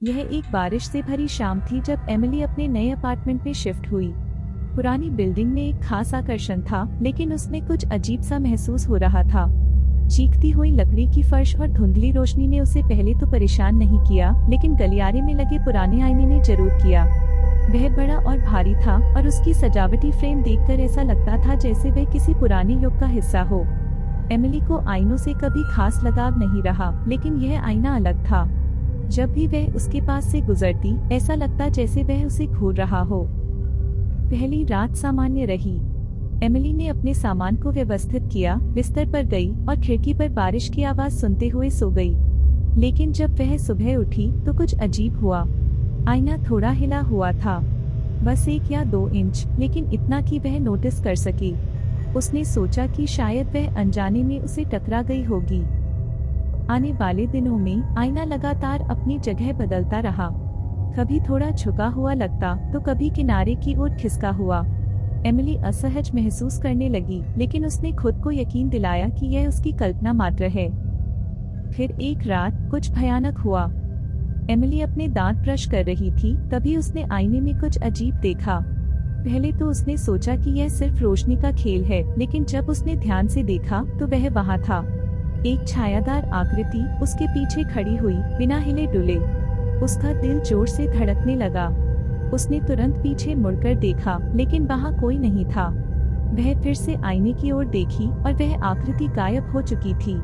यह एक बारिश से भरी शाम थी जब एमिली अपने नए अपार्टमेंट में शिफ्ट हुई। पुरानी बिल्डिंग में एक खास आकर्षण था, लेकिन उसमें कुछ अजीब सा महसूस हो रहा था। चीखती हुई लकड़ी की फर्श और धुंधली रोशनी ने उसे पहले तो परेशान नहीं किया, लेकिन गलियारे में लगे पुराने आईने ने जरूर किया। वह बड़ा और भारी था और उसकी सजावटी फ्रेम देखकर ऐसा लगता था जैसे वह किसी पुराने युग का हिस्सा हो। एमिली को आईनों से कभी खास लगाव नहीं रहा, लेकिन यह आईना अलग था। जब भी वह उसके पास से गुजरती, ऐसा लगता जैसे वह उसे घूर रहा हो। पहली रात सामान्य रही। एमिली ने अपने सामान को व्यवस्थित किया, बिस्तर पर गई और खिड़की पर बारिश की आवाज सुनते हुए सो गई। लेकिन जब वह सुबह उठी तो कुछ अजीब हुआ। आईना थोड़ा हिला हुआ था, बस 1 या 2 इंच, लेकिन इतना कि वह नोटिस कर सके। उसने सोचा कि शायद वह अनजाने में उसे टकरा गई होगी। आने वाले दिनों में आईना लगातार अपनी जगह बदलता रहा। कभी थोड़ा झुका हुआ लगता तो कभी किनारे की ओर खिसका हुआ। एमिली असहज महसूस करने लगी, लेकिन उसने खुद को यकीन दिलाया कि यह उसकी कल्पना मात्र है। फिर एक रात कुछ भयानक हुआ। एमिली अपने दांत ब्रश कर रही थी, तभी उसने आईने में कुछ अजीब देखा। पहले तो उसने सोचा कि यह सिर्फ रोशनी का खेल है, लेकिन जब उसने ध्यान से देखा तो वह वहां था। एक छायादार आकृति उसके पीछे खड़ी हुई, बिना हिले डुले। उसका दिल जोर से धड़कने लगा। उसने तुरंत पीछे मुड़कर देखा, लेकिन वहां कोई नहीं था। वह फिर से आईने की ओर देखी और वह आकृति गायब हो चुकी थी।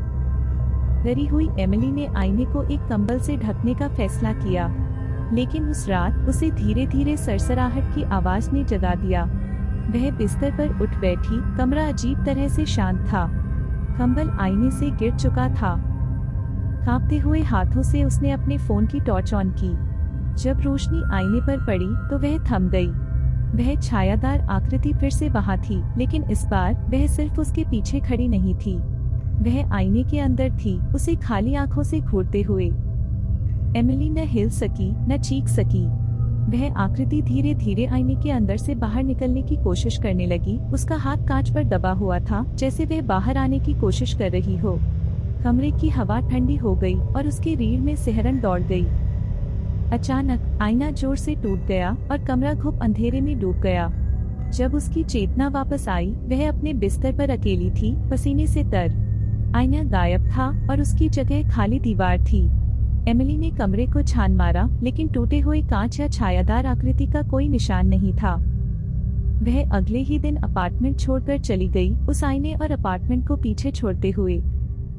डरी हुई एमिली ने आईने को एक कंबल से ढकने का फैसला किया, लेकिन उस रात उसे धीरे धीरे सरसराहट की आवाज ने जगा दिया। वह बिस्तर पर उठ बैठी। कमरा अजीब तरह से शांत था। कंबल आईने से गिर चुका था। कांपते हुए हाथों से उसने अपने फोन की टॉर्च ऑन की। जब रोशनी आईने पर पड़ी तो वह थम गई। वह छायादार आकृति फिर से वहां थी, लेकिन इस बार वह सिर्फ उसके पीछे खड़ी नहीं थी। वह आईने के अंदर थी, उसे खाली आंखों से घूरते हुए। एमिली न हिल सकी, न चीख सकी। वह आकृति धीरे धीरे आईने के अंदर से बाहर निकलने की कोशिश करने लगी। उसका हाथ कांच पर दबा हुआ था, जैसे वह बाहर आने की कोशिश कर रही हो। कमरे की हवा ठंडी हो गई और उसकी रीढ़ में सिहरन दौड़ गई। अचानक आईना जोर से टूट गया और कमरा घुप अंधेरे में डूब गया। जब उसकी चेतना वापस आई, वह अपने बिस्तर पर अकेली थी, पसीने से तर। आईना गायब था और उसकी जगह खाली दीवार थी। एमिली ने कमरे को छान मारा, लेकिन टूटे हुए कांच या छायादार आकृति का कोई निशान नहीं था। वह अगले ही दिन अपार्टमेंट छोड़कर चली गई, उस आईने और अपार्टमेंट को पीछे छोड़ते हुए।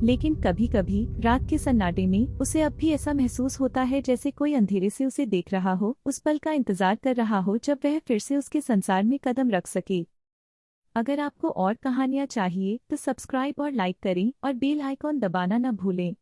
लेकिन कभी कभी रात के सन्नाटे में उसे अब भी ऐसा महसूस होता है जैसे कोई अंधेरे से उसे देख रहा हो, उस पल का इंतजार कर रहा हो जब वह फिर से उसके संसार में कदम रख सके। अगर आपको और कहानियां चाहिए तो सब्सक्राइब और लाइक करें और बेल आइकॉन दबाना न भूलें।